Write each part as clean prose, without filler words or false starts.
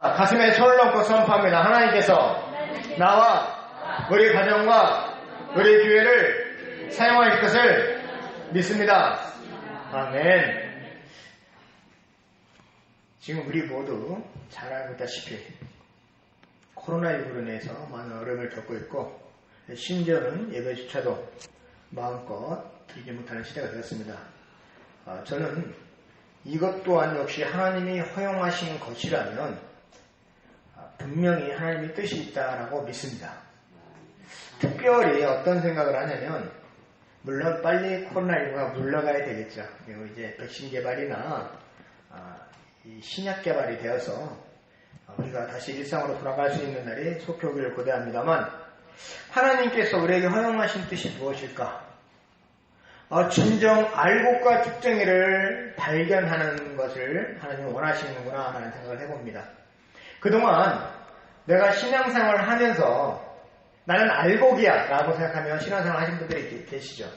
가슴에 손을 얹고 선포합니다. 하나님께서 나와 우리 가정과 우리 교회를 사용하실 것을 믿습니다. 아멘. 지금 우리 모두 잘 알고 있다시피 코로나19로 인해서 많은 어려움을 겪고 있고, 심지어는 예배조차도 마음껏 드리지 못하는 시대가 되었습니다. 저는 이것 또한 역시 하나님이 허용하신 것이라면 분명히 하나님의 뜻이 있다라고 믿습니다. 특별히 어떤 생각을 하냐면, 물론 빨리 코로나19가 물러가야 되겠죠. 그리고 이제 백신 개발이나 이 신약 개발이 되어서 우리가 다시 일상으로 돌아갈 수 있는 날이 속히 오기를 고대합니다만, 하나님께서 우리에게 허용하신 뜻이 무엇일까? 진정 알곡과 쭉정이를 발견하는 것을 하나님은 원하시는구나 하는 생각을 해봅니다. 그동안 내가 신앙생활을 하면서 나는 알곡이야 라고 생각하며 신앙생활 하신 분들이 계시죠.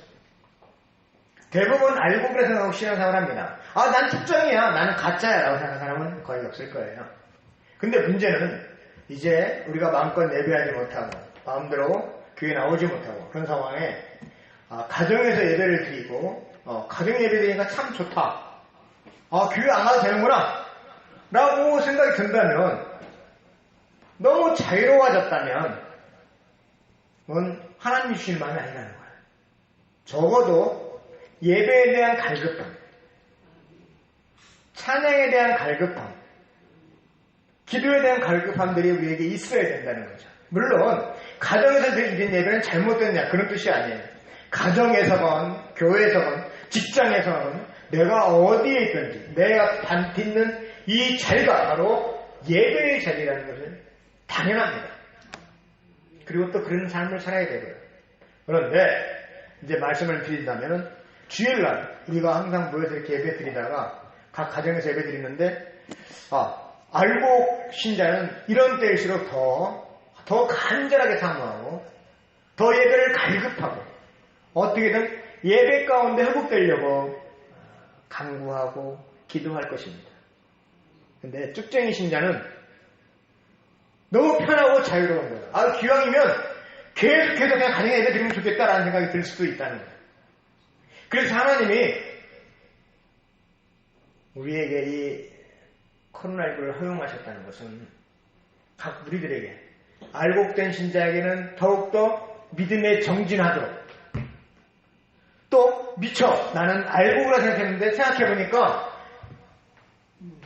대부분 알곡이라 생각하고 신앙생활을 합니다. 난 특정이야, 나는 가짜야 라고 생각하는 사람은 거의 없을 거예요. 근데 문제는 이제 우리가 마음껏 예배하지 못하고 마음대로 교회 나오지 못하고 그런 상황에 가정에서 예배를 드리고 가정 예배 드리니까 참 좋다, 교회 안 가도 되는구나 라고 생각이 든다면, 너무 자유로워졌다면 그건 하나님이 주신 마음이 아니라는 거예요. 적어도 예배에 대한 갈급함, 찬양에 대한 갈급함, 기도에 대한 갈급함들이 우리에게 있어야 된다는 거죠. 물론 가정에서 드리는 예배는 잘못됐냐 그런 뜻이 아니에요. 가정에서건 교회에서건 직장에서건 내가 어디에 있든지 내가 딛는 이 자리가 바로 예배의 자리라는 것을 당연합니다. 그리고 또 그런 삶을 살아야 되고요. 그런데 이제 말씀을 드린다면, 주일날 우리가 항상 모여서 이렇게 예배 드리다가 각 가정에서 예배 드리는데, 알곡 신자는 이런 때일수록 더 간절하게 사모하고 더 예배를 갈급하고 어떻게든 예배 가운데 회복되려고 간구하고 기도할 것입니다. 근데 쭉쟁이 신자는 너무 편하고 자유로운 거예요. 기왕이면 계속해서 그냥 가정에 예배 드리면 좋겠다라는 생각이 들 수도 있다는 거예요. 그래서 하나님이 우리에게 이 코로나19를 허용하셨다는 것은 각 우리들에게, 알곡된 신자에게는 더욱더 믿음에 정진하도록, 또 미처 나는 알곡이라 생각했는데 생각해보니까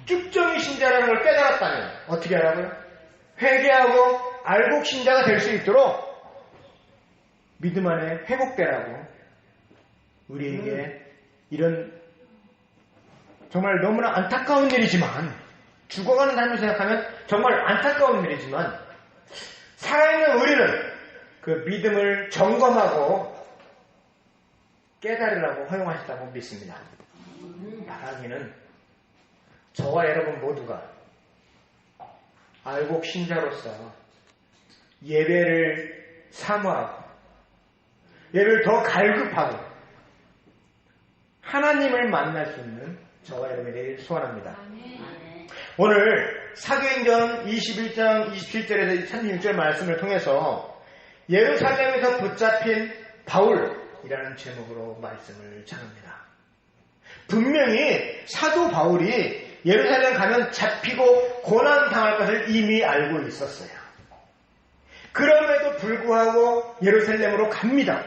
쭉정이 신자라는 걸 깨달았다면 어떻게 하라고요? 회개하고 알곡 신자가 될 수 있도록 믿음 안에 회복되라고 우리에게 이런 정말 너무나 안타까운 일이지만, 죽어가는 삶을 생각하면 정말 안타까운 일이지만, 살아있는 우리는 그 믿음을 점검하고 깨달으라고 허용하셨다고 믿습니다. 바라기는 저와 여러분 모두가 알곡 신자로서 예배를 사모하고 예배를 더 갈급하고 하나님을 만날 수 있는 저와 여러분이 되길 소원합니다. 오늘 사도행전 21장 27절에서 36절 말씀을 통해서 예루살렘에서 붙잡힌 바울이라는 제목으로 말씀을 전합니다. 분명히 사도 바울이 예루살렘 가면 잡히고 고난당할 것을 이미 알고 있었어요. 그럼에도 불구하고 예루살렘으로 갑니다.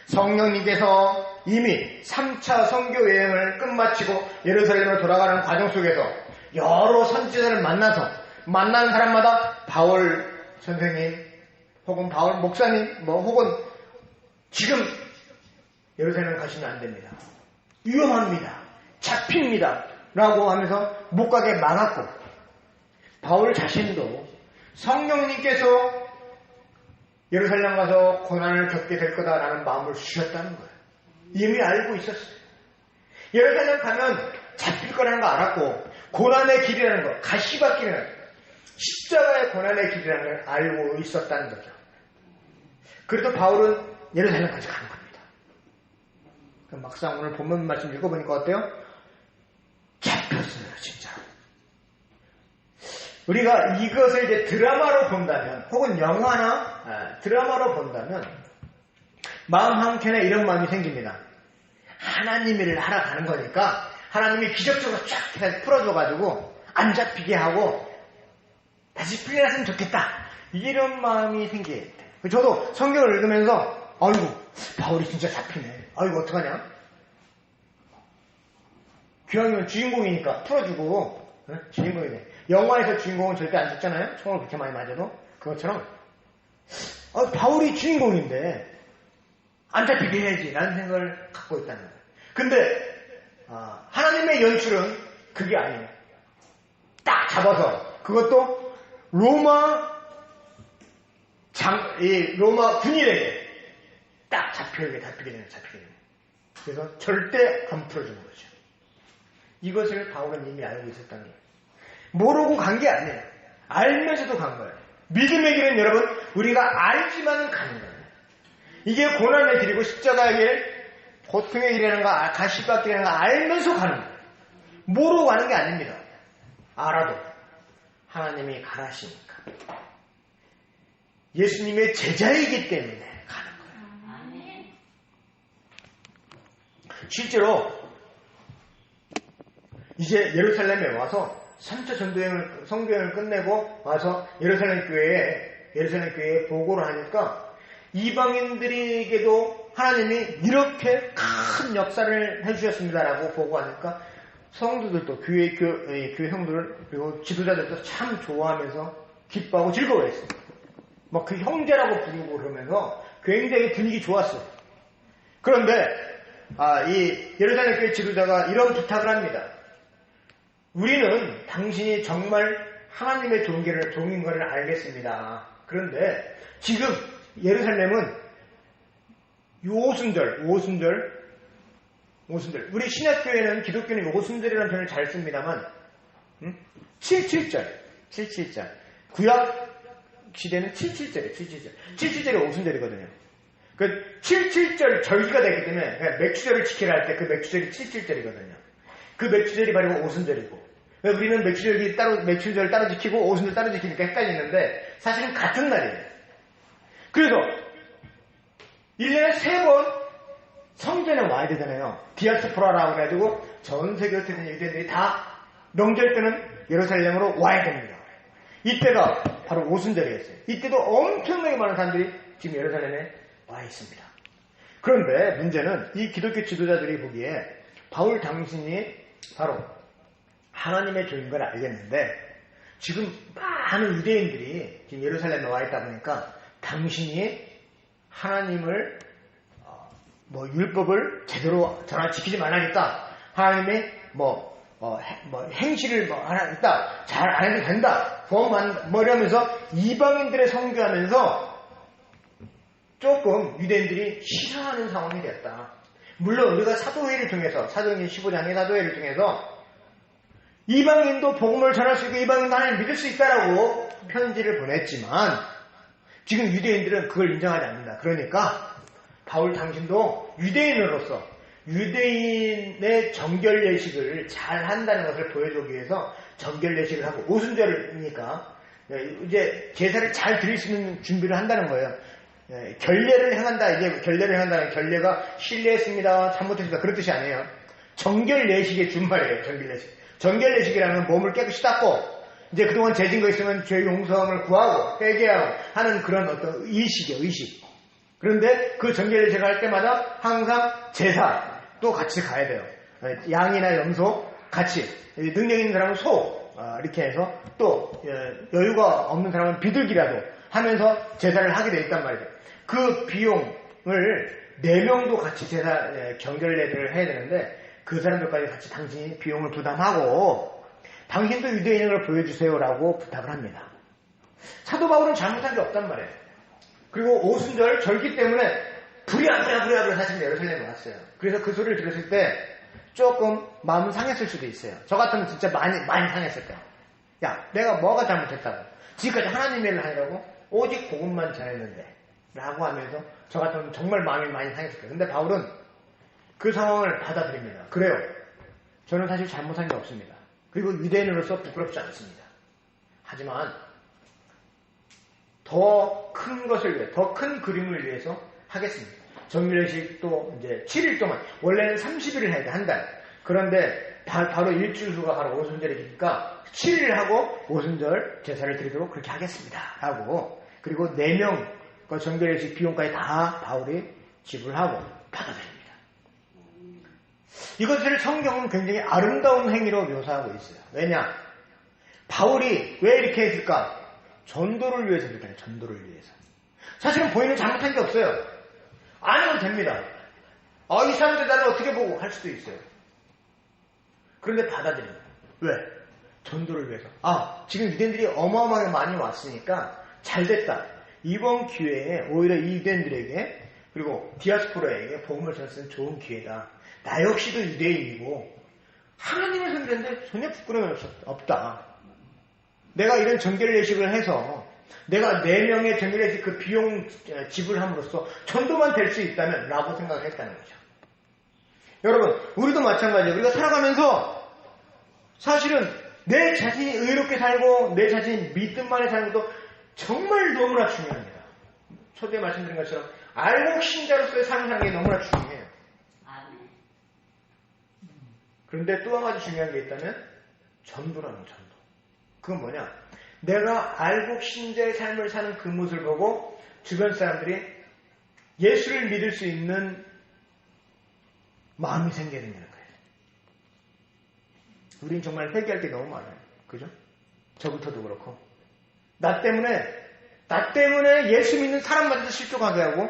성령님께서 이미 3차 선교 여행을 끝마치고 예루살렘으로 돌아가는 과정 속에서 여러 선지자를 만나는 사람마다 바울 선생님 혹은 바울 목사님 혹은 지금 예루살렘 가시면 안 됩니다, 위험합니다, 잡힙니다 라고 하면서 못 가게 막았고, 바울 자신도 성령님께서 예루살렘 가서 고난을 겪게 될 거다라는 마음을 주셨다는 거예요. 이미 알고 있었어요. 예루살렘 가면 잡힐 거라는 거 알았고, 고난의 길이라는 거, 가시밭길이라는 거, 십자가의 고난의 길이라는 걸 알고 있었다는 거죠. 그래도 바울은 예루살렘까지 가는 겁니다. 막상 오늘 본문 말씀 읽어보니까 어때요? 잡혔어요, 진짜. 우리가 이것을 이제 드라마로 본다면, 혹은 영화나 드라마로 본다면, 마음 한켠에 이런 마음이 생깁니다. 하나님 일을 하러 가는 거니까, 하나님이 기적적으로 쫙 풀어줘가지고, 안 잡히게 하고, 다시 풀려났으면 좋겠다. 이런 마음이 생겨요. 저도 성경을 읽으면서, 아이고, 바울이 진짜 잡히네. 아이고, 어떡하냐? 기왕이면 주인공이니까 풀어주고, 주인공이네. 영화에서 주인공은 절대 안 죽잖아요? 총을 그렇게 많이 맞아도. 그것처럼, 바울이 주인공인데, 안 잡히게 해야지. 라는 생각을 갖고 있다는 거예요. 근데, 하나님의 연출은 그게 아니에요. 딱 잡아서, 그것도 로마 군인에게 딱 잡히게 되는. 그래서 절대 안 풀어주는 거죠. 이것을 바울은 이미 알고 있었다는 거예요. 모르고 간 게 아니에요. 알면서도 간 거예요. 믿음의 길은 여러분, 우리가 알지만은 가는 거예요. 이게 고난의 길이고 십자가의 길, 고통의 길이라는 거, 가시밭길이라는 거 알면서 가는 거예요. 모르고 가는 게 아닙니다. 알아도 하나님이 가라시니까. 예수님의 제자이기 때문에 가는 거예요. 실제로 이제 예루살렘에 와서 3차 성교행을 끝내고 와서 예루살렘 교회에 보고를 하니까 이방인들에게도 하나님이 이렇게 큰 역사를 해주셨습니다라고 보고하니까 성도들도 교회 형들 그리고 지도자들도 참 좋아하면서 기뻐하고 즐거워했어요. 막 그 형제라고 부르고 그러면서 굉장히 분위기 좋았어요. 그런데 이 예루살렘 교회 지도자가 이런 부탁을 합니다. 우리는 당신이 정말 하나님의 종인 것을 알겠습니다. 그런데 지금 예루살렘은 오순절 우리 신약교회는 기독교는 오순절이라는 표현을 잘 씁니다만 7.7절 구약 시대는 7.7절이 오순절이거든요. 그 7.7절 절기가 되기 때문에 맥주절을 지키라 할 때 그 맥주절이 7.7절이거든요. 그 맥주절이 바로 오순절이고 우리는 맥주절 따로 지키고 오순절 따로 지키니까 헷갈리는데 사실은 같은 날이에요. 그래서 1년에 3번 성전에 와야 되잖아요. 디아스포라라고 해가지고 전 세계에 있는 유대인들이 다 명절 때는 예루살렘으로 와야 됩니다. 이때가 바로 오순절이었어요. 이때도 엄청나게 많은 사람들이 지금 예루살렘에 와 있습니다. 그런데 문제는 이 기독교 지도자들이 보기에 바울 당신이 바로 하나님의 종인 걸 알겠는데 지금 많은 유대인들이 지금 예루살렘에 와 있다 보니까 당신이 하나님을 율법을 제대로 전혀 지키지 말아야겠다. 하나님의 행실을 하나 있다. 잘 안 해도 된다. 이러면서 이방인들의 선교하면서 조금 유대인들이 싫어하는 상황이 됐다. 물론 우리가 사도회를 통해서 사도행전 15장의 사도회를 통해서 이방인도 복음을 전할 수 있고 이방인도 하나님을 믿을 수 있다라고 편지를 보냈지만 지금 유대인들은 그걸 인정하지 않는다. 그러니까 바울 당신도 유대인으로서 유대인의 정결 예식을 잘 한다는 것을 보여주기 위해서 정결 예식을 하고 오순절이니까 이제 제사를 잘 드릴 수 있는 준비를 한다는 거예요. 결례를 행한다. 이제 결례를 행한다는 결례가 실례했습니다. 잘못했습니다. 그런 뜻이 아니에요. 정결 예식의 준말이에요. 정결 예식. 정결 예식이라는 몸을 깨끗이 닦고 이제 그동안 죄진 거 있으면 죄 용서함을 구하고 회개하고 하는 그런 어떤 의식이에요. 의식. 그런데 그 정결 예식을 할 때마다 항상 제사 또 같이 가야 돼요. 양이나 염소 같이 능력 있는 사람은 소 이렇게 해서 또 여유가 없는 사람은 비둘기라도 하면서 제사를 하게 돼 있단 말이죠. 그 비용을 4명도 같이 제사 경결례를 해야 되는데 그 사람들까지 같이 당신이 비용을 부담하고 당신도 유대인을 보여주세요라고 부탁을 합니다. 사도 바울은 잘못한 게 없단 말이에요. 그리고 오순절 절기 때문에 부랴부랴 사실 예루살렘에 왔어요. 그래서 그 소리를 들었을 때 조금 마음 상했을 수도 있어요. 저 같으면 진짜 많이 상했을 거예요. 야, 내가 뭐가 잘못했다고? 지금까지 하나님 일을 하려고 오직 복음만 전했는데 라고 하면서 저 같으면 정말 마음이 많이 상했을 거예요. 근데 바울은 그 상황을 받아들입니다. 그래요. 저는 사실 잘못한 게 없습니다. 그리고 유대인으로서 부끄럽지 않습니다. 하지만 더 큰 것을 위해, 더 큰 그림을 위해서 하겠습니다. 정밀례식도 이제 7일 동안, 원래는 30일을 해야 돼, 한 달. 그런데 바로 일주일 후가 바로 오순절이니까 7일 하고 오순절 제사를 드리도록 그렇게 하겠습니다. 하고, 그리고 4명 그 정밀례식 비용까지 다 바울이 지불하고 받아들입니다. 이것을 성경은 굉장히 아름다운 행위로 묘사하고 있어요. 왜냐? 바울이 왜 이렇게 했을까? 전도를 위해서 그렇게 해요. 전도를 위해서. 사실은 본인은 잘못한 게 없어요. 아니면 됩니다. 이 사람들 나를 어떻게 보고 할 수도 있어요. 그런데 받아들입니다. 왜? 전도를 위해서. 지금 유대인들이 어마어마하게 많이 왔으니까 잘됐다. 이번 기회에 오히려 이 유대인들에게 그리고 디아스포라에게 복음을 전하는 좋은 기회다. 나 역시도 유대인이고 하나님의 선배인데 전혀 부끄러움이 없다. 내가 이런 정결례식을 해서 내가 4명의 정결례식 그 비용 지불함으로써 전도만 될 수 있다면 라고 생각을 했다는 거죠. 여러분, 우리도 마찬가지예요. 우리가 살아가면서 사실은 내 자신이 의롭게 살고 내 자신이 믿음만에 사는 것도 정말 너무나 중요합니다. 초대에 말씀드린 것처럼 알곡 신자로서의 삶을 사는 게 너무나 중요해요. 그런데 또 한 가지 중요한 게 있다면 전도라는 전도. 그건 뭐냐? 내가 알곡 신자의 삶을 사는 그 모습을 보고 주변 사람들이 예수를 믿을 수 있는 마음이 생겨야 된다는 거예요. 우린 정말 회개할 게 너무 많아요. 그죠? 저부터도 그렇고. 나 때문에 예수 믿는 사람마저도 실족하게 하고,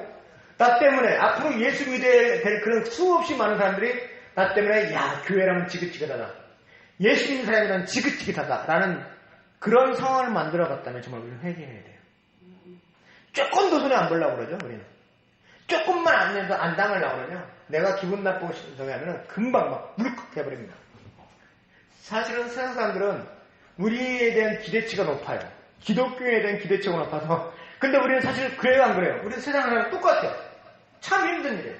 나 때문에 앞으로 예수 믿어야 될 그런 수없이 많은 사람들이 나 때문에 교회라면 지긋지긋하다. 예수 믿는 사람이란 지긋지긋하다. 라는 그런 상황을 만들어갔다면 정말 우리는 회개해야 돼요. 조금도 손해 안 보려고 그러죠, 우리는. 조금만 안 당하려고 그러냐. 내가 기분 나쁘고 하면 금방 막 물컥 해버립니다. 사실은 세상 사람들은 우리에 대한 기대치가 높아요. 기독교에 대한 기대치가 높아서. 근데 우리는 사실 그래요, 안 그래요? 우리는 세상 사람은 똑같아요. 참 힘든 일이에요.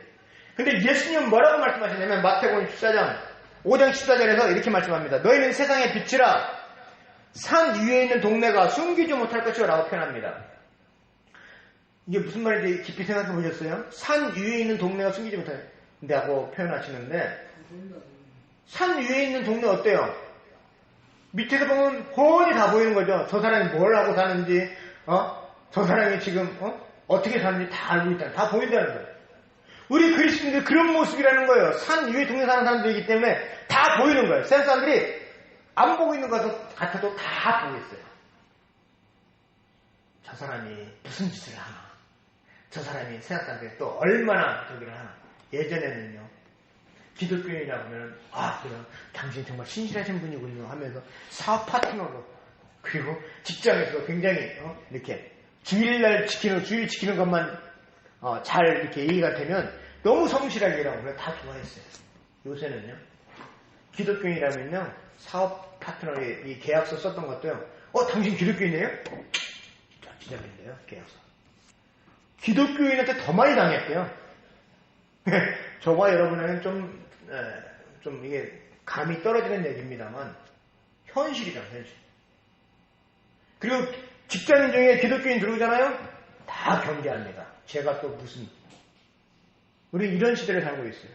근데 예수님은 뭐라고 말씀하시냐면 마태복음 14장 5장 14절에서 이렇게 말씀합니다. 너희는 세상의 빛이라 산 위에 있는 동네가 숨기지 못할 것이라 라고 표현합니다. 이게 무슨 말인지 깊이 생각해 보셨어요? 산 위에 있는 동네가 숨기지 못한다고 표현하시는데 산 위에 있는 동네 어때요? 밑에서 보면 훤히 다 보이는 거죠. 저 사람이 뭘 하고 사는지, 저 사람이 지금 어떻게 사는지 다 알고 있다. 다 보인다는 거예요. 우리 그리스도인들 그런 모습이라는 거예요. 산 위에 동네 사는 사람들이기 때문에 다 보이는 거예요. 세상 사람들이 안 보고 있는 것 같아도 다 보고 있어요. 저 사람이 무슨 짓을 하나. 저 사람이 세상 사람들이 또 얼마나 저기를 하나. 예전에는요. 기독교인이라고 하면 그럼 당신 정말 신실하신 분이군요 하면서 사업 파트너로 그리고 직장에서 굉장히 이렇게 주일 지키는 것만 잘 이렇게 얘기가 되면 너무 성실하게 일하고 그래 다 좋아했어요. 요새는요. 기독교인이라면요. 사업 파트너의 이 계약서 썼던 것도요. 당신 기독교인이에요? 진짜인데요. 계약서. 기독교인한테 더 많이 당했대요. 저와 여러분에는 좀 이게 감이 떨어지는 얘기입니다만 현실이잖아요. 현실. 그리고 직장인 중에 기독교인 들어오잖아요. 다 경계합니다. 제가 또 무슨 우리 이런 시대를 살고 있어요.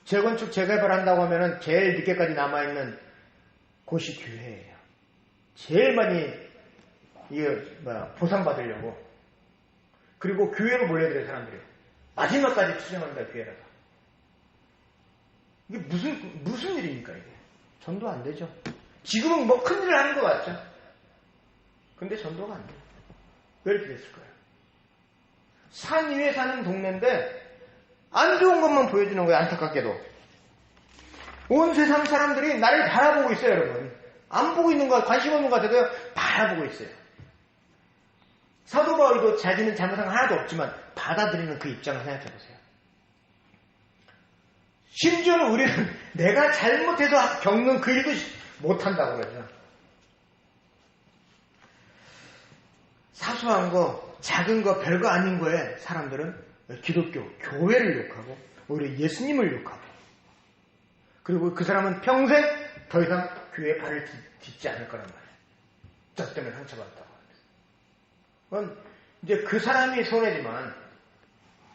재건축 재개발한다고 하면은 제일 늦게까지 남아있는 곳이 교회예요. 제일 많이 보상받으려고. 그리고 교회로 몰려들어요 사람들이. 마지막까지 투쟁합니다 교회라서. 이게 무슨 일입니까 이게? 전도 안 되죠. 지금은 뭐 큰일을 하는 것 같죠. 근데 전도가 안 돼요. 왜 이렇게 됐을까요? 산 위에 사는 동네인데 안 좋은 것만 보여주는 거예요. 안타깝게도. 온 세상 사람들이 나를 바라보고 있어요. 여러분. 안 보고 있는 거 관심 없는 것 같아도 바라보고 있어요. 사도 바울도 자기는 잘못한 거 하나도 없지만 받아들이는 그 입장을 생각해 보세요. 심지어는 우리는 내가 잘못해서 겪는 그 일도 못한다고 그러죠. 사소한 거, 작은 거, 별거 아닌 거에 사람들은 기독교, 교회를 욕하고 오히려 예수님을 욕하고 그리고 그 사람은 평생 더 이상 교회에 발을 딛지 않을 거란 말이에요. 때문에 상처받았다고 합니다. 그건 이제 그 사람이 손해지만,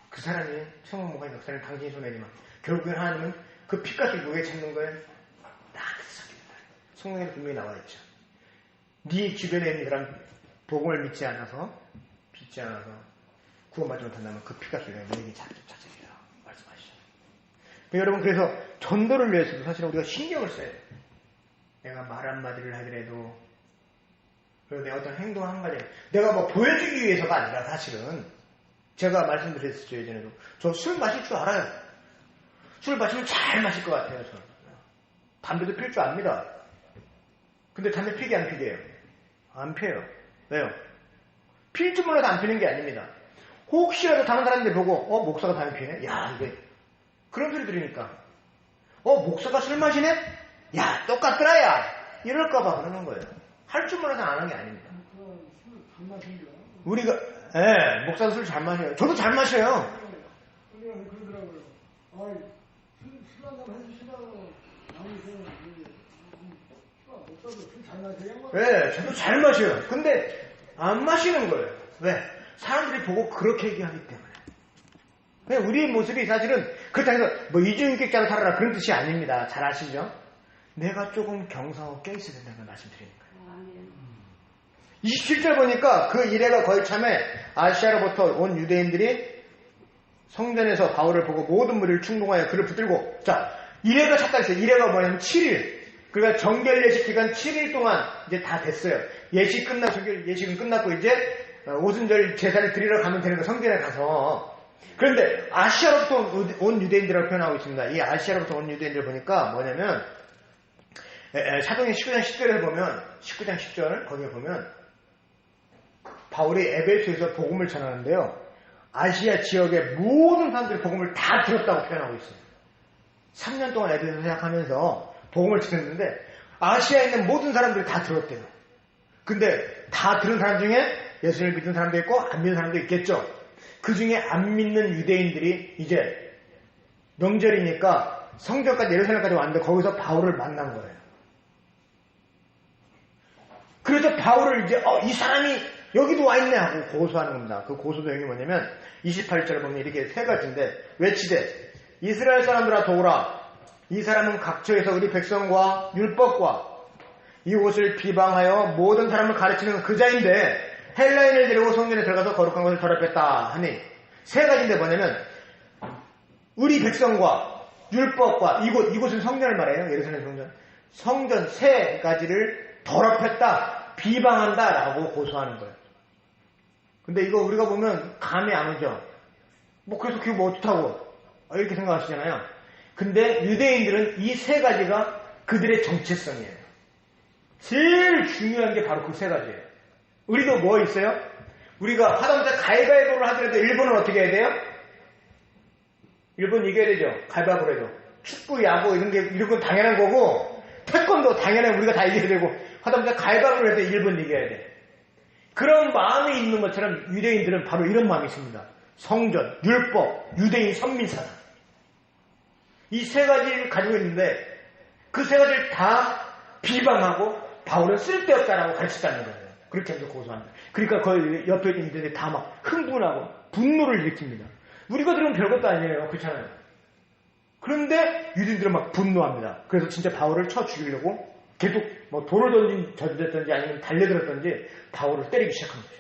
그 사람이 성모가 역사는 당신이 손해지만, 결국엔 하나님은 그 피값을 누구에 찾는 거예요? 나한테 찾습니다. 성경에는 분명히 나와 있죠. 네 주변에 있는 사람 복음을 믿지 않아서 구원받지 못한다면 그 피값을 너에게 찾으리라 말씀하시죠. 여러분, 그래서 전도를 위해서도 사실은 우리가 신경을 써야 돼요. 내가 말 한마디를 하더라도, 그리고 내 어떤 행동 한 가지, 내가 뭐 보여주기 위해서가 아니라 사실은 제가 말씀드렸었죠. 예전에도 저 술 마실 줄 알아요. 술 마시면 잘 마실 것 같아요. 저는 담배도 필 줄 압니다. 근데 담배 피게 안 피게요? 안 피해요. 왜요? 필 줄 몰라도 안 피는 게 아닙니다. 혹시라도 다른 사람들 보고 목사가 담배 피네? 야, 이게 그런 소리 들으니까 목사가 술 마시네? 야, 똑같더라 야! 이럴까봐 그러는 거예요. 할 줄 몰라서 안 하는 게 아닙니다. 우리가 목사가 술 잘 마셔요. 저도 잘 마셔요. 그러더라고요. 술 한잔 해주시라고 목사도 술 잘 마셔요? 네, 저도 잘 마셔요. 근데 안 마시는 거예요. 왜? 사람들이 보고 그렇게 얘기하기 때문에. 우리의 모습이 사실은 그렇다고 해서 뭐 이중인격자로 살아라 그런 뜻이 아닙니다. 잘 아시죠? 내가 조금 경성하고 껴있어야 된다는 걸 말씀드리는 거예요. 27절 보니까 그 이래가 거의 참에 아시아로부터 온 유대인들이 성전에서 바울을 보고 모든 무리를 충동하여 그를 붙들고, 자, 이래가 찾다 했어요. 이래가 뭐냐면 7일. 그러니까 정결 예식 기간 7일 동안 이제 다 됐어요. 예식 정결 예식은 끝났고 이제 오순절 제사를 드리러 가면 되는 거, 성전에 가서. 그런데 아시아로부터 온 유대인들이라고 표현하고 있습니다. 이 아시아로부터 온 유대인들 보니까 뭐냐면 사도행전 19장 10절에 보면, 19장 10절 거기에 보면 바울이 에베소에서 복음을 전하는데요. 아시아 지역의 모든 사람들이 복음을 다 들었다고 표현하고 있어요. 3년 동안 에베소에서 생각하면서 복음을 듣는데 아시아에 있는 모든 사람들이 다 들었대요. 근데 다 들은 사람 중에 예수를 믿는 사람도 있고 안 믿는 사람도 있겠죠. 그 중에 안 믿는 유대인들이 이제 명절이니까 성전까지 예루살렘까지 왔는데 거기서 바울을 만난 거예요. 그래서 바울을 이제 이 사람이 여기도 와 있네 하고 고소하는 겁니다. 그 고소 내용이 뭐냐면 28절에 보면 이렇게 세 가지인데, 외치되 이스라엘 사람들아 도우라. 이 사람은 각처에서 우리 백성과 율법과 이곳을 비방하여 모든 사람을 가르치는 그 자인데 헬라인을 데리고 성전에 들어가서 거룩한 것을 더럽혔다 하니, 세 가지인데 뭐냐면 우리 백성과 율법과 이곳은 성전을 말해요. 예루살렘 성전 세 가지를 더럽혔다, 비방한다 라고 고소하는 거예요. 근데 이거 우리가 보면 감이 안 오죠. 그래서 그게 뭐 어떻다고 이렇게 생각하시잖아요. 근데 유대인들은 이 세 가지가 그들의 정체성이에요. 제일 중요한 게 바로 그 세 가지예요. 우리도 뭐 있어요? 우리가 하다못해 가위바위보를 하더라도 일본은 어떻게 해야 돼요? 일본 이겨야 되죠. 가위바위보를 해도. 축구, 야구 이런 건 당연한 거고, 태권도 당연히 우리가 다 이겨야 되고, 하다못해 가위바위보를 해도 일본 이겨야 돼. 그런 마음이 있는 것처럼 유대인들은 바로 이런 마음이 있습니다. 성전, 율법, 유대인 선민사상. 이 세 가지를 가지고 있는데 그 세 가지를 다 비방하고 바울은 쓸데없다라고 가르쳤다는 거예요. 그렇게 해서 고소합니다. 그러니까 거의 옆에 있는 이들이 다 막 흥분하고 분노를 일으킵니다. 우리가 들으면 별것도 아니에요. 그렇잖아요. 그런데 유대인들은 막 분노합니다. 그래서 진짜 바울을 쳐 죽이려고 계속 뭐 돌을 던졌든지 아니면 달려들었든지 바울을 때리기 시작한 거죠.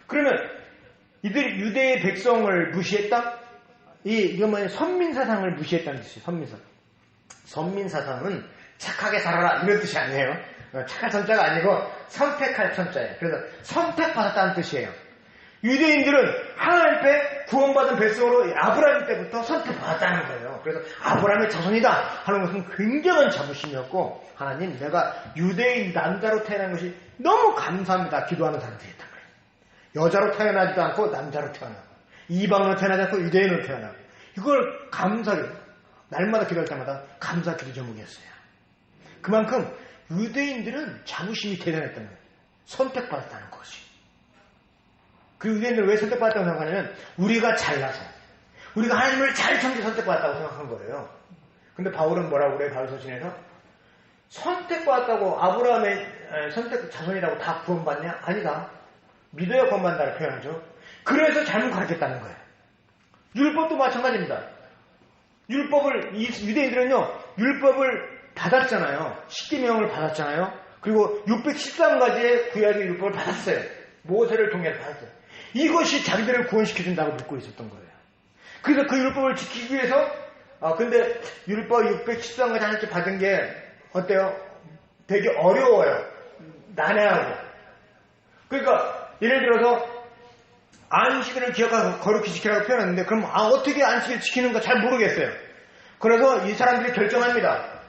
그러면 이들이 유대의 백성을 무시했다? 이건 뭐냐면 선민사상을 무시했다는 뜻이에요. 선민사상은 착하게 살아라 이런 뜻이 아니에요. 착할 천자가 아니고 선택할 천자예요. 그래서 선택받았다는 뜻이에요. 유대인들은 하나님 앞에 구원받은 백성으로 아브라함 때부터 선택받았다는 거예요. 그래서 아브라함의 자손이다 하는 것은 굉장한 자부심이었고, 하나님 내가 유대인 남자로 태어난 것이 너무 감사합니다 기도하는 사람들이 있단 말이에요. 여자로 태어나지도 않고 남자로 태어나고 이방으로 태어나지 않고 유대인으로 태어나고, 이걸 감사를 날마다 기도할 때마다 감사 기도 제목이었어요. 그만큼 유대인들은 자부심이 대단했다는 거예요. 선택받았다는 것이. 그 유대인들은 왜 선택받았다고 생각하냐면 우리가 잘나서, 우리가 하나님을 잘 섬겨 선택받았다고 생각한 거예요. 근데 바울은 뭐라고 그래요? 바울 서신에서 선택받았다고 아브라함의 선택 자손이라고 다 구원받냐? 아니다. 믿어야 구원받는다고 표현하죠. 그래서 잘못 가르쳤다는 거예요. 율법도 마찬가지입니다. 유대인들은요, 율법을 받았잖아요. 십계명을 받았잖아요. 그리고 613가지의 구약의 율법을 받았어요. 모세를 통해 받았어요. 이것이 자기들을 구원시켜준다고 믿고 있었던 거예요. 그래서 그 율법을 지키기 위해서, 근데 율법 613가지 하나씩 받은 게 어때요? 되게 어려워요. 난해하고. 그러니까, 예를 들어서, 안식일을 기억하고 거룩히 지키라고 표현했는데, 그럼 어떻게 안식일 지키는가 잘 모르겠어요. 그래서 이 사람들이 결정합니다.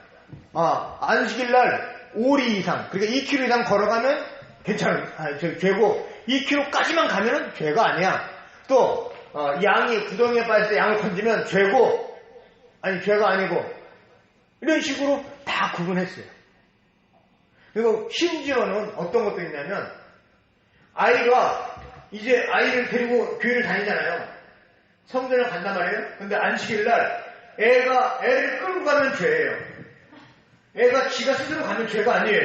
안식일 날 5리 이상, 그러니까 2km 이상 걸어가면 죄고, 2km까지만 가면은 죄가 아니야. 또 양이 구덩이에 빠질 때 양을 건지면 죄고, 아니 죄가 아니고, 이런 식으로 다 구분했어요. 그리고 심지어는 어떤 것도 있냐면, 이제 아이를 데리고 교회를 다니잖아요. 성전을 간단 말이에요. 근데 안식일 날 애를 끌고 가면 죄예요. 애가 지가 스스로 가면 죄가 아니에요.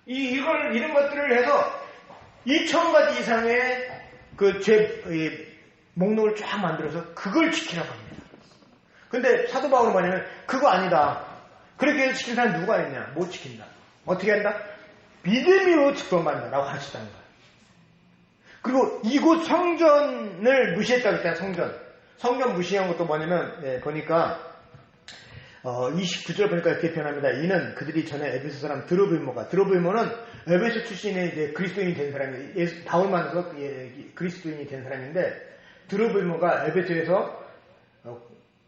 이런 것들을 해서 2,000가지 이상의 그 목록을 쫙 만들어서 그걸 지키라고 합니다. 근데 사도 바울은 뭐냐면 그거 아니다. 그렇게 해서 지킨 사람 누가 있냐? 못 지킨다. 어떻게 한다? 믿음으로 직분받는다라고 하시다는 거예요. 그리고 이곳 성전을 무시했다고 했잖아요. 성전 무시한 것도 뭐냐면 보니까 29절 보니까 이렇게 표현합니다. 이는 그들이 전에 에베소 사람 드로빌모는 에베소 출신의 이제 그리스도인이 된 사람이 바울 만나서 그리스도인이 된 사람인데 드로빌모가 에베소에서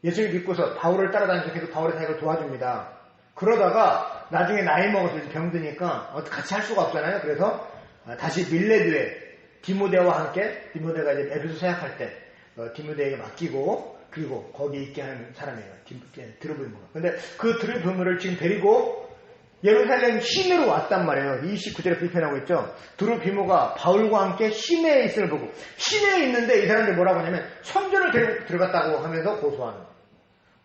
예수를 믿고서 바울을 따라다니면서 계속 바울의 사역을 도와줍니다. 그러다가 나중에 나이 먹어서 병드니까 같이 할 수가 없잖아요. 그래서 다시 밀레드에 디모데와 함께 디모데가 이제 에베소 사역할 때 디모데에게 맡기고 그리고 거기 있게 하는 사람이에요. 드로빌모가. 근데 그 드로빌모를 지금 데리고 예루살렘 시내로 왔단 말이에요. 29절에 불편하고 있죠. 드로빌모가 바울과 함께 시내에 있음을 보고 시내에 있는데 이 사람들이 뭐라고 하냐면 성전을 데리고 들어갔다고 하면서 고소하는 거예요.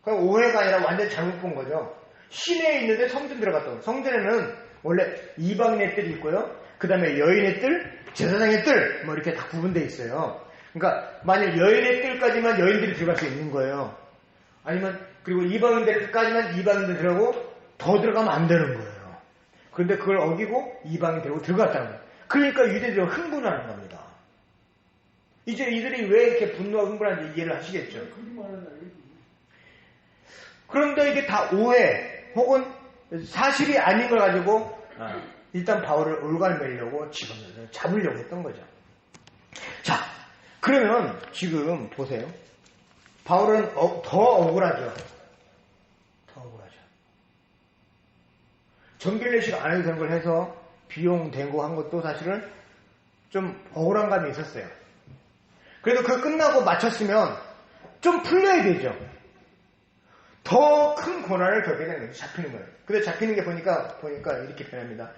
그럼 오해가 아니라 완전 잘못 본 거죠. 시내에 있는데 성전 들어갔다고. 성전에는 원래 이방인의 뜰이 있고요. 그 다음에 여인의 뜰, 제사장의 뜰, 뭐 이렇게 다 구분되어 있어요. 그러니까 만약 여인의 뜰까지만 여인들이 들어갈 수 있는 거예요. 아니면 그리고 이방인들까지만 이방인들 들어가고 더 들어가면 안 되는 거예요. 그런데 그걸 어기고 이방인 들고 들어갔다는 거예요. 그러니까 유대인들이 흥분하는 겁니다. 이제 이들이 왜 이렇게 분노하고 흥분하는지 이해를 하시겠죠. 그런데 이게 다 오해 혹은 사실이 아닌 걸 가지고 일단 바울을 올갈매려고 잡으려고 했던 거죠. 자, 그러면 지금 보세요. 바울은 더 억울하죠. 더 억울하죠. 정결례식 안 해도 되는 걸 해서 비용 대고 한 것도 사실은 좀 억울한 감이 있었어요. 그래도 그거 끝나고 마쳤으면 좀 풀려야 되죠. 더 큰 고난을 겪게 되는 거죠. 잡히는 거예요. 근데 잡히는 게 보니까 이렇게 표현합니다.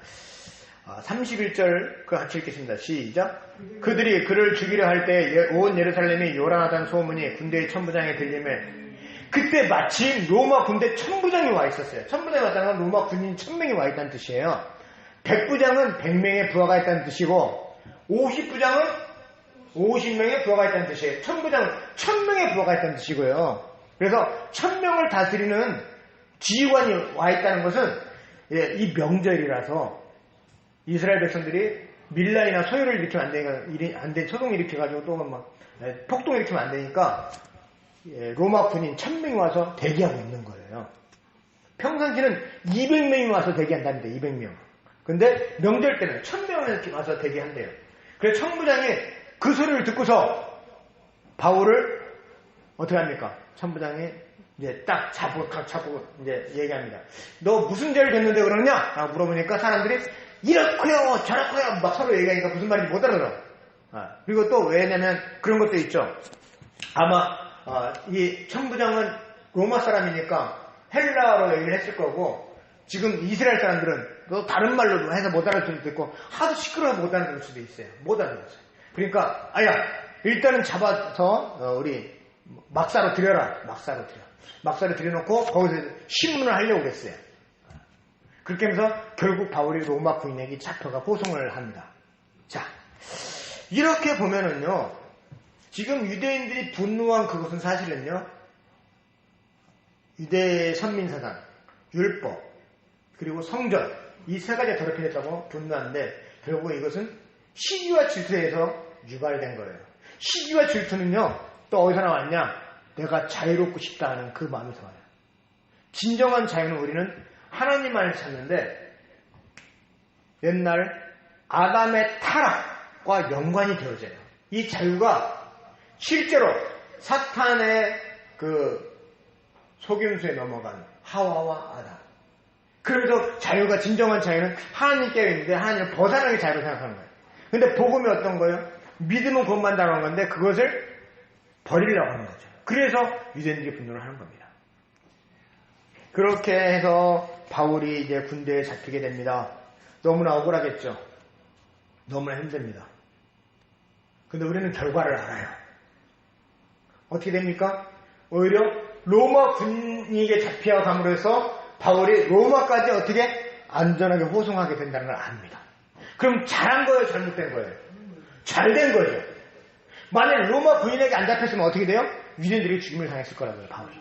31절 같이 읽겠습니다. 시작. 그들이 그를 죽이려 할 때 온 예루살렘이 요란하다는 소문이 군대의 천부장에 들림에 그때 마침 로마 군대 천부장이 와 있었어요. 천부장이 왔다는 건 로마 군인 1000명이 와 있다는 뜻이에요. 100부장은 100명의 부하가 있다는 뜻이고 50부장은 50명의 부하가 있다는 뜻이에요. 천부장은 1000명의 부하가 있다는 뜻이고요. 그래서 1000명을 다스리는 지휘관이 와 있다는 것은 이 명절이라서 이스라엘 백성들이 밀란이나 소요를 일으키면 안 되니까 소동을 일으켜가지고 또 막 폭동을 일으키면 안 되니까 로마 군인 1000명이 와서 대기하고 있는 거예요. 평상시는 200명이 와서 대기한답니다. 200명. 근데 명절 때는 1000명이 와서 대기한대요. 그래서 천부장이 그 소리를 듣고서 바울을 어떻게 합니까? 천부장이 이제 딱 잡고 이제 얘기합니다. 너 무슨 죄를 졌는데 그러냐? 라고 물어보니까 사람들이 이렇고요 저렇고요 막 서로 얘기하니까 무슨 말인지 못 알아들어. 그리고 또 왜냐면 그런 것도 있죠. 아마 이 천부장은 로마 사람이니까 헬라어로 얘기를 했을 거고 지금 이스라엘 사람들은 또 다른 말로 해서 못 알아들을 수도 있고 하도 시끄러워서 못 알아들을 수도 있어요. 못 알아들었어요. 그러니까 일단은 잡아서 우리 막사로 들여라. 막사로 들여놓고 거기서 신문을 하려고 했어요. 그렇게 하면서 결국 바울이 로마 군인에게 잡혀가 호송을 합니다. 자, 이렇게 보면은요, 지금 유대인들이 분노한 그것은 사실은요, 유대 선민사상, 율법, 그리고 성전, 이 세 가지가 더럽혀졌다고 분노하는데, 결국 이것은 시기와 질투에서 유발된 거예요. 시기와 질투는요, 또 어디서 나왔냐? 내가 자유롭고 싶다 하는 그 마음에서 와요. 진정한 자유는 우리는 하나님만을 찾는데, 옛날 아담의 타락과 연관이 되어져요. 이 자유가 실제로 사탄의 그 속임수에 넘어간 하와와 아담. 그러면서 자유가, 진정한 자유는 하나님께 있는데 하나님을 벗어나는 게 자유로 생각하는 거예요. 근데 복음이 어떤 거예요? 믿음은 그것만 다루는 건데 그것을 버리려고 하는 거죠. 그래서 유대인들이 분노를 하는 겁니다. 그렇게 해서 바울이 이제 군대에 잡히게 됩니다. 너무나 억울하겠죠. 너무나 힘듭니다. 근데 우리는 결과를 알아요. 어떻게 됩니까? 오히려 로마 군인에게 잡혀감으로 해서 바울이 로마까지 어떻게 안전하게 호송하게 된다는 걸 압니다. 그럼 잘한 거예요? 잘못된 거예요? 잘된 거예요. 만약 로마 군인에게 안 잡혔으면 어떻게 돼요? 유대인들이 죽임을 당했을 거라고요, 바울이.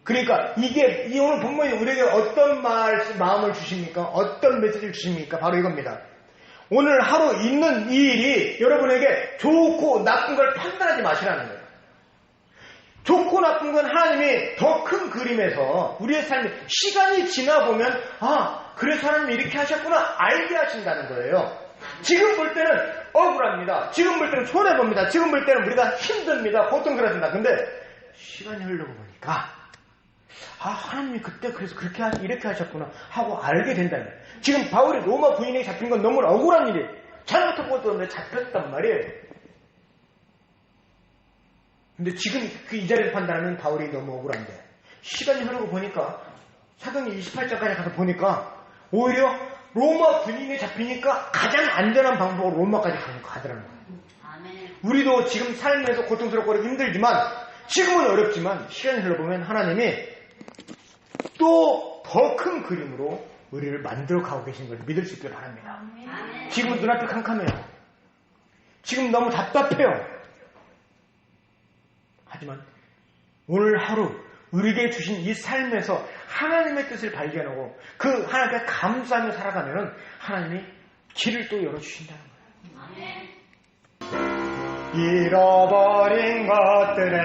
그러니까 이게 이 오늘 본문이 우리에게 어떤 마음을 주십니까? 어떤 메시지를 주십니까? 바로 이겁니다. 오늘 하루 있는 이 일이 여러분에게 좋고 나쁜 걸 판단하지 마시라는 거예요. 좋고 나쁜 건 하나님이 더 큰 그림에서 우리의 삶에 시간이 지나보면 그래서 하나님이 이렇게 하셨구나 알게 하신다는 거예요. 지금 볼 때는 억울합니다. 지금 볼 때는 손해봅니다. 지금 볼 때는 우리가 힘듭니다. 고통스럽습니다. 근데 시간이 흐르고 보니까 하나님이 그때 그래서 이렇게 하셨구나 하고 알게 된다는 거예요. 지금 바울이 로마 군인에게 잡힌 건 너무 억울한 일이에요. 잘못한 것도 없는데 잡혔단 말이에요. 근데 지금 그 이 자리를 판단하면 바울이 너무 억울한데 시간이 흐르고 보니까 사도행전 28장까지 가서 보니까 오히려 로마 군인에 잡히니까 가장 안전한 방법으로 로마까지 가더라는 거예요. 아멘. 우리도 지금 삶에서 고통스럽고 힘들지만 지금은 어렵지만 시간이 흘러보면 하나님이 또 더 큰 그림으로 우리를 만들어 가고 계신 걸 믿을 수 있기를 바랍니다. 아멘. 지금은 눈앞이 캄캄해요. 지금 너무 답답해요. 하지만 오늘 하루 우리에게 주신 이 삶에서 하나님의 뜻을 발견하고 그 하나님께 감사하며 살아가면 하나님이 길을 또 열어주신다는 거예요. 아멘. 잃어버린 것들에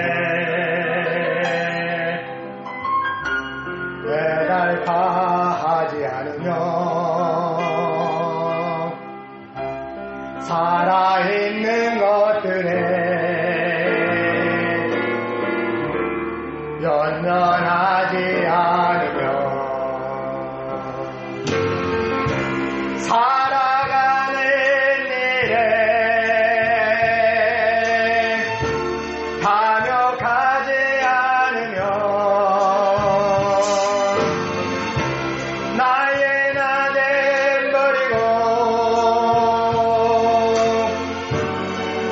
애달파하지 않으며 살아있는 것들에 연연하지 않으며 살아가는 일에 탐욕하지 않으며 나의 나를 버리고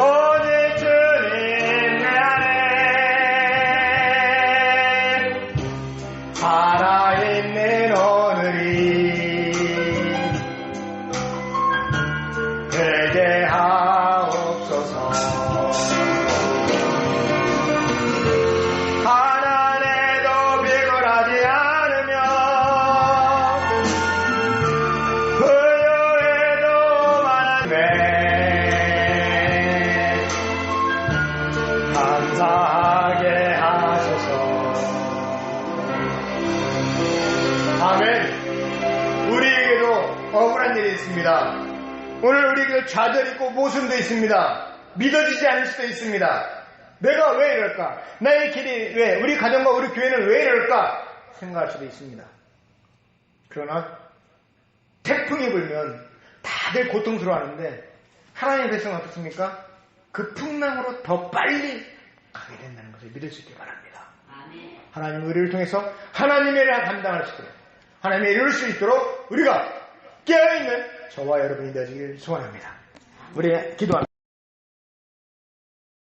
오직 주님 내 안에 살아있는 오늘이 되게 하옵소서. 가난해도 비굴하지 않으며 부유해도 많은데 감사하게 하소서. 아멘. 우리에게도 억울한 일이 있습니다. 오늘 우리에게도 좌절이 있고 모순도 있습니다. 믿어지지 않을 수도 있습니다. 내가 왜 이럴까? 나의 길이 왜? 우리 가정과 우리 교회는 왜 이럴까? 생각할 수도 있습니다. 그러나 태풍이 불면 다들 고통스러워하는데 하나님의 백성은 어떻습니까? 그 풍랑으로 더 빨리 가게 된다는 것을 믿을 수 있길 바랍니다. 하나님 우리를 통해서 하나님의 일을 감당할 수 있도록 하나님의 이룰 수 있도록 우리가 깨어있는 저와 여러분이 되시길 소원합니다. 우리 기도합니다.